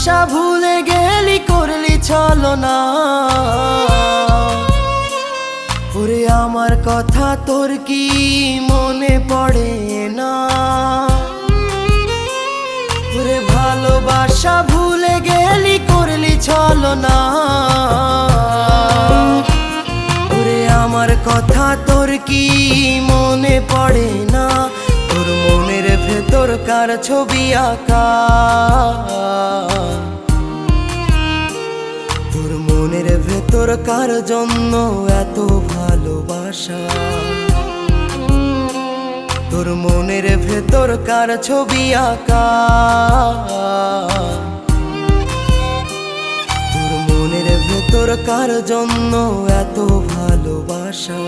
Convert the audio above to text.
ভালোবাসা ভুলে গেলি করলি ছলনা। ওরে আমার কথা তোর কি মনে পড়ে না? ওরে ভালোবাসা ভুলে গেলি করলি ছলনা। ওরে আমার কথা তোর কি মনে পড়ে না? তোর মনের ভেতর কার ছবি আঁকা? তোর মনের ভেতর কার জন্য এত ভালোবাসা? তোর মনের ভেতর কার ছবি আঁকা? তোর মনের ভেতর কার জন্য এত ভালোবাসা?